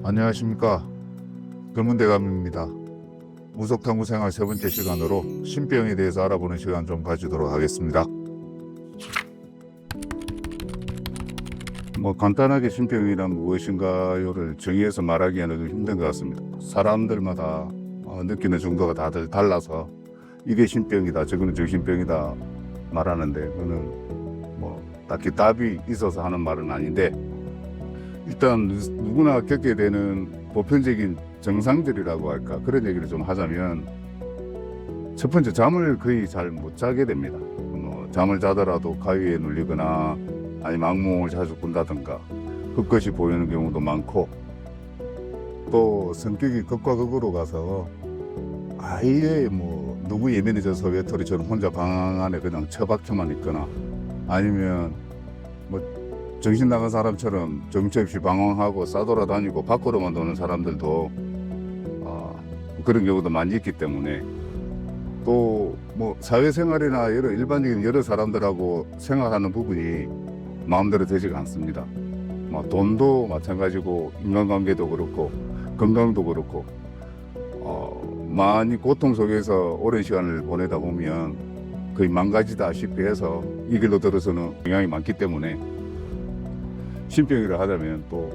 안녕하십니까. 근문대감입니다. 무속탐구 생활 세 번째 시간으로 신병에 대해서 알아보는 시간 좀 가지도록 하겠습니다. 간단하게 신병이란 무엇인가요를 정의해서 말하기에는 좀 힘든 것 같습니다. 사람들마다 느끼는 정도가 다들 달라서 이게 신병이다, 저거는 정신병이다 말하는데, 그거는 딱히 답이 있어서 하는 말은 아닌데, 일단 누구나 겪게 되는 보편적인 정상들이라고 할까, 그런 얘기를 좀 하자면, 첫 번째, 잠을 거의 잘 못 자게 됩니다. 잠을 자더라도 가위에 눌리거나 아니면 악몽을 자주 꾼다든가 헛것이 보이는 경우도 많고, 또 성격이 극과 극으로 가서 아예 너무 예민해져서 외톨이처럼 혼자 방 안에 그냥 처박혀만 있거나, 아니면 정신 나간 사람처럼 정처 없이 방황하고 싸돌아다니고 밖으로만 도는 사람들도 그런 경우도 많이 있기 때문에, 또 사회생활이나 일반적인 여러 사람들하고 생활하는 부분이 마음대로 되지가 않습니다. 돈도 마찬가지고, 인간관계도 그렇고, 건강도 그렇고, 많이 고통 속에서 오랜 시간을 보내다 보면 거의 망가지다시피 해서 이 길로 들어서는 영향이 많기 때문에, 신병이라 하자면 또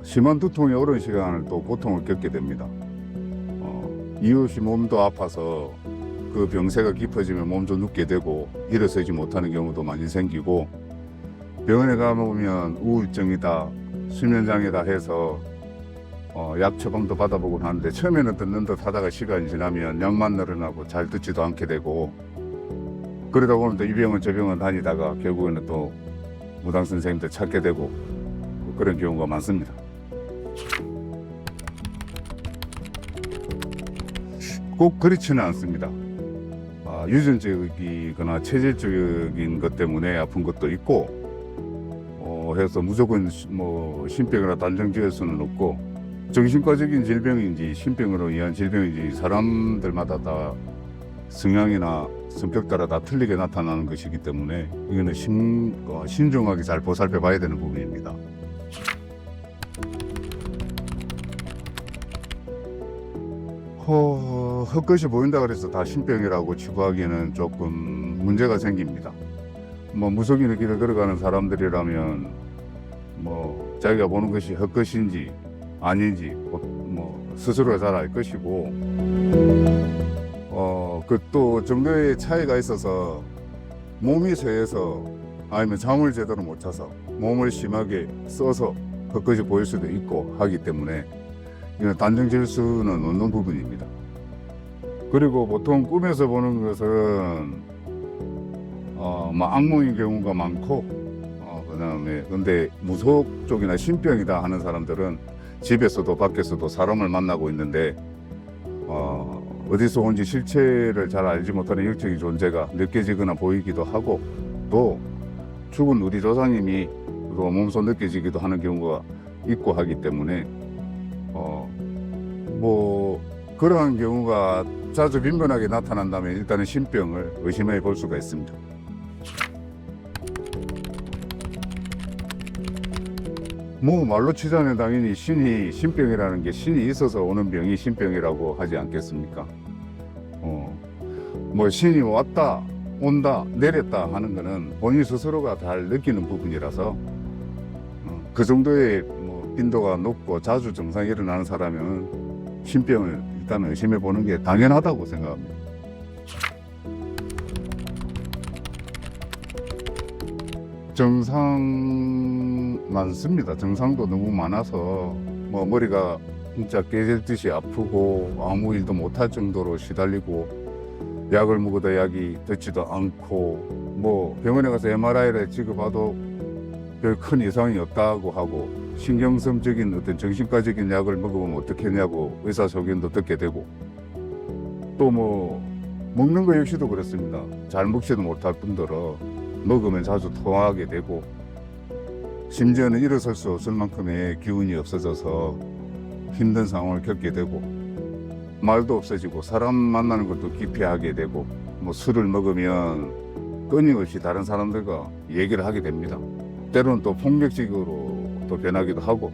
심한 두통에 오랜 시간을 또 고통을 겪게 됩니다. 이유 없이 몸도 아파서 그 병세가 깊어지면 몸도 눕게 되고 일어서지 못하는 경우도 많이 생기고, 병원에 가보면 우울증이다, 수면장애다 해서 약 처방도 받아보곤 하는데, 처음에는 듣는 듯 하다가 시간이 지나면 약만 늘어나고 잘 듣지도 않게 되고, 그러다 보면 또 이 병원 저 병원 다니다가 결국에는 또 무당 선생님들 찾게 되고, 그런 경우가 많습니다. 꼭 그렇지는 않습니다. 유전적이거나 체질적인 것 때문에 아픈 것도 있고, 해서 무조건 신병이라 단정 지을 수는 없고, 정신과적인 질병인지 신병으로 인한 질병인지 사람들마다 다 성향이나 성격 따라 다 틀리게 나타나는 것이기 때문에, 이거는 신중하게 잘 보살펴 봐야 되는 부분입니다. 헛것이 보인다 그래서 다 신병이라고 치부하기에는 조금 문제가 생깁니다. 무속인의 길을 걸어가는 사람들이라면 자기가 보는 것이 헛것인지 아닌지 스스로가 잘 알 것이고, 그 또 정도의 차이가 있어서 몸이 쇠해서 아니면 잠을 제대로 못 자서 몸을 심하게 써서 헛것이 보일 수도 있고 하기 때문에, 이건 단정 지을 수는 없는 부분입니다. 그리고 보통 꿈에서 보는 것은 악몽인 경우가 많고, 그다음에 근데 무속 쪽이나 신병이다 하는 사람들은 집에서도 밖에서도 사람을 만나고 있는데, 어디서 온지 실체를 잘 알지 못하는 영적인 존재가 느껴지거나 보이기도 하고, 또 죽은 우리 조상님이 몸소 느껴지기도 하는 경우가 있고 하기 때문에, 그러한 경우가 자주 빈번하게 나타난다면 일단은 신병을 의심해 볼 수가 있습니다. 말로 치자면 당연히 신병이라는 게 신이 있어서 오는 병이 신병이라고 하지 않겠습니까? 신이 왔다, 온다, 내렸다 하는 거는 본인 스스로가 잘 느끼는 부분이라서, 그 정도의 빈도가 높고 자주 증상이 일어나는 사람은 신병을 일단 의심해 보는 게 당연하다고 생각합니다. 정상 많습니다. 정상도 너무 많아서 머리가 진짜 깨질 듯이 아프고 아무 일도 못할 정도로 시달리고, 약을 먹어도 약이 듣지도 않고, 병원에 가서 MRI를 찍어봐도 별 큰 이상이 없다고 하고, 신경성적인 어떤 정신과적인 약을 먹으면 어떻게 했냐고 의사소견도 듣게 되고, 또 먹는 거 역시도 그렇습니다. 잘 먹지도 못할 뿐더러 먹으면 자주 토하게 되고, 심지어는 일어설 수 없을 만큼의 기운이 없어져서 힘든 상황을 겪게 되고, 말도 없어지고 사람 만나는 것도 기피하게 되고, 술을 먹으면 끊임없이 다른 사람들과 얘기를 하게 됩니다. 때로는 또 폭력적으로 또 변하기도 하고,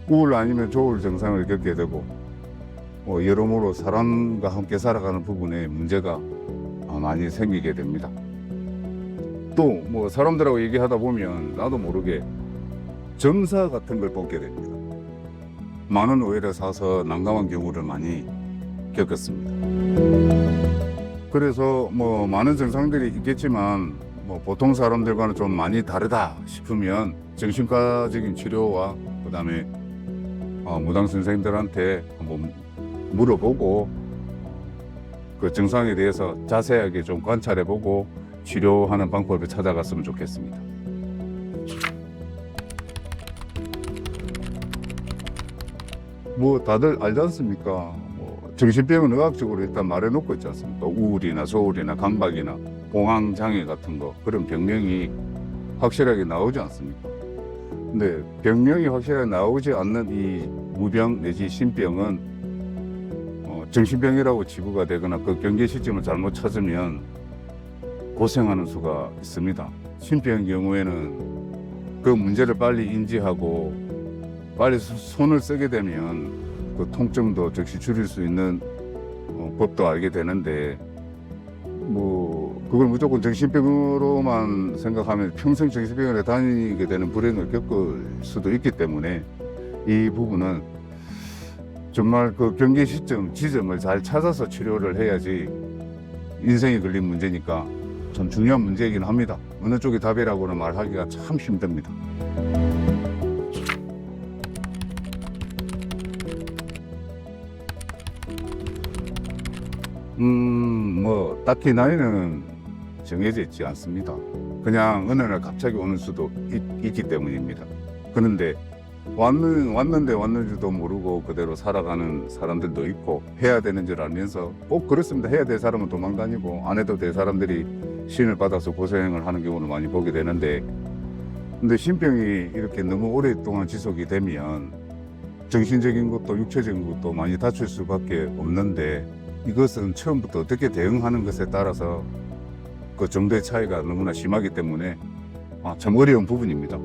우울 아니면 조울 증상을 겪게 되고 여러모로 사람과 함께 살아가는 부분에 문제가 많이 생기게 됩니다. 또 뭐 사람들하고 얘기하다 보면 나도 모르게 점사 같은 걸 뽑게 됩니다. 많은 오해를 사서 난감한 경우를 많이 겪었습니다. 그래서 뭐 많은 증상들이 있겠지만 뭐 보통 사람들과는 좀 많이 다르다 싶으면 정신과적인 치료와 그다음에 무당 선생님들한테 한번 물어보고 그 증상에 대해서 자세하게 좀 관찰해보고 치료하는 방법을 찾아갔으면 좋겠습니다. 뭐 다들 알지 않습니까? 뭐 정신병은 의학적으로 일단 말해놓고 있지 않습니까? 우울이나 소울이나 강박이나 공황장애 같은 거 그런 병명이 확실하게 나오지 않습니까? 근데 병명이 확실하게 나오지 않는 이 무병 내지 신병은 정신병이라고 치부가 되거나 그 경계 시점을 잘못 찾으면 고생하는 수가 있습니다. 신병의 경우에는 그 문제를 빨리 인지하고 빨리 손을 쓰게 되면 그 통증도 즉시 줄일 수 있는 법도 알게 되는데 뭐 그걸 무조건 정신병으로만 생각하면 평생 정신병원에 다니게 되는 불행을 겪을 수도 있기 때문에 이 부분은 정말 그 경계 시점, 지점을 잘 찾아서 치료를 해야지 인생이 걸린 문제니까 참 중요한 문제이긴 합니다. 어느 쪽이 답이라고는 말하기가 참 힘듭니다. 뭐 딱히 나이는 정해져 있지 않습니다. 그냥 어느 날 갑자기 오는 수도 있기 때문입니다. 그런데 왔는지도 모르고 그대로 살아가는 사람들도 있고 해야 되는 줄 알면서 꼭 그렇습니다. 해야 될 사람은 도망다니고 안 해도 될 사람들이 신을 받아서 고생을 하는 경우를 많이 보게 되는데 근데 신병이 이렇게 너무 오랫동안 지속이 되면 정신적인 것도 육체적인 것도 많이 다칠 수밖에 없는데 이것은 처음부터 어떻게 대응하는 것에 따라서 그 정도의 차이가 너무나 심하기 때문에 참 어려운 부분입니다.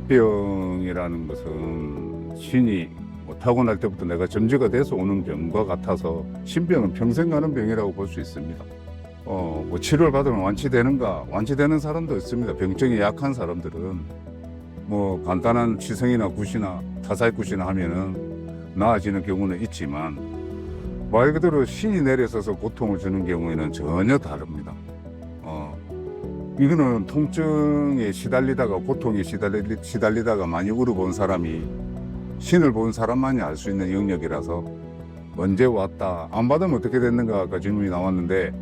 신병이라는 것은 신이 타고날 때부터 내가 점지가 돼서 오는 병과 같아서 신병은 평생 가는 병이라고 볼 수 있습니다. 뭐 치료를 받으면 완치되는가? 완치되는 사람도 있습니다. 병증이 약한 사람들은 뭐 간단한 치성이나 굿이나 타살굿이나 하면은 나아지는 경우는 있지만 말 그대로 신이 내려서서 고통을 주는 경우에는 전혀 다릅니다. 이거는 통증에 시달리다가 고통에 시달리다가 많이 울어본 사람이 신을 본 사람만이 알 수 있는 영역이라서 언제 왔다 안 받으면 어떻게 됐는가 아까 질문이 나왔는데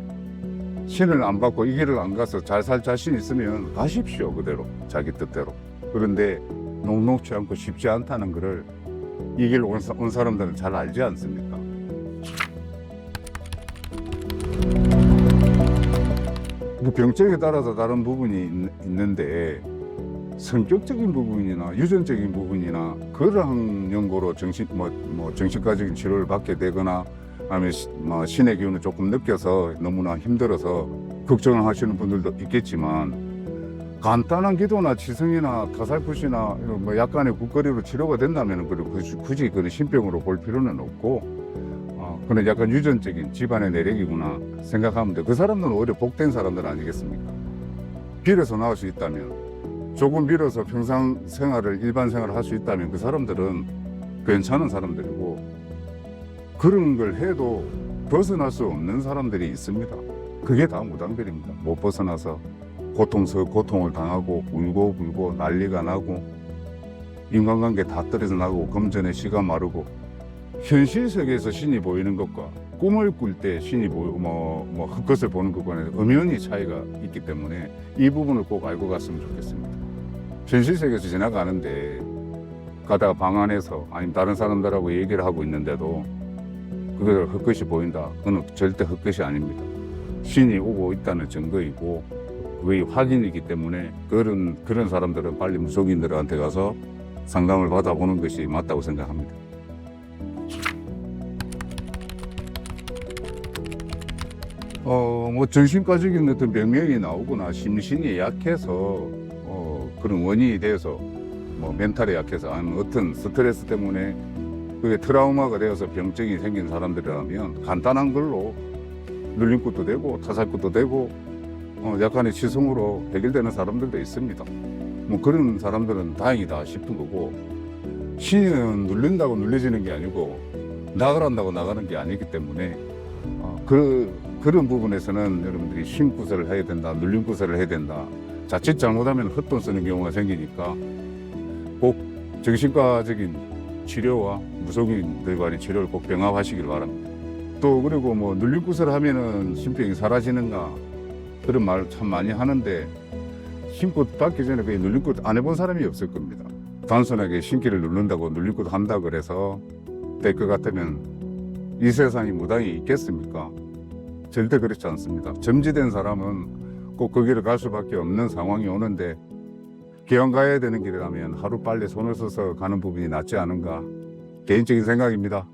신을 안 받고 이 길을 안 가서 잘 살 자신 있으면 가십시오. 그대로 자기 뜻대로. 그런데 녹록치 않고 쉽지 않다는 것을 이 길 온 사람들은 잘 알지 않습니까? 그 병적에 따라서 다른 부분이 있는데 성격적인 부분이나 유전적인 부분이나 그러한 연고로 정신과적인 치료를 받게 되거나 아니면 신의 기운을 조금 느껴서 너무나 힘들어서 걱정을 하시는 분들도 있겠지만 간단한 기도나 치성이나 타살굿이나 뭐 약간의 굿거리로 치료가 된다면 굳이 그런 신병으로 볼 필요는 없고 그런 약간 유전적인 집안의 내력이구나 생각하면 돼. 그 사람들은 오히려 복된 사람들 아니겠습니까? 빌어서 나올 수 있다면 조금 빌어서 평상 생활을 일반 생활을 할 수 있다면 그 사람들은 괜찮은 사람들이고 그런 걸 해도 벗어날 수 없는 사람들이 있습니다. 그게 다 무당들입니다. 못 벗어나서 고통을 당하고 울고 불고 난리가 나고 인간관계 다 떨어져 나고 금전에 씨가 마르고 현실 세계에서 신이 보이는 것과 꿈을 꿀 때 신이 헛것을 보는 것과는 엄연히 차이가 있기 때문에 이 부분을 꼭 알고 갔으면 좋겠습니다. 현실 세계에서 지나가는데 가다가 방 안에서 아니면 다른 사람들하고 얘기를 하고 있는데도 그걸 헛것이 보인다. 그건 절대 헛것이 아닙니다. 신이 오고 있다는 증거이고 그게 확인이기 때문에 그런 사람들은 빨리 무속인들한테 가서 상담을 받아보는 것이 맞다고 생각합니다. 뭐 정신과적인 어떤 병명이 나오거나 심신이 약해서 그런 원인이 돼서 뭐 멘탈이 약해서 아니면 어떤 스트레스 때문에 그게 트라우마가 되어서 병증이 생긴 사람들이라면 간단한 걸로 눌림굿도 되고 타살굿도 되고 약간의 치성으로 해결되는 사람들도 있습니다. 뭐 그런 사람들은 다행이다 싶은 거고, 신은 눌린다고 눌려지는 게 아니고 나가란다고 나가는 게 아니기 때문에 그런 부분에서는 여러분들이 신구설을 해야 된다, 눌림구설을 해야 된다. 자칫 잘못하면 헛돈 쓰는 경우가 생기니까 꼭 정신과적인 치료와 무속인들 간의 치료를 꼭 병합하시길 바랍니다. 또 그리고 뭐 눌림구설을 하면은 신병이 사라지는가 그런 말 참 많이 하는데, 신굿 받기 전에 그 눌림굿 안 해본 사람이 없을 겁니다. 단순하게 신기를 누른다고 눌림굿 한다 그래서 될 것 같으면 이 세상이 무당이 있겠습니까? 절대 그렇지 않습니다. 점지된 사람은 꼭 그 길을 갈 수밖에 없는 상황이 오는데, 기왕 가야 되는 길이라면 하루 빨리 손을 써서 가는 부분이 낫지 않은가, 개인적인 생각입니다.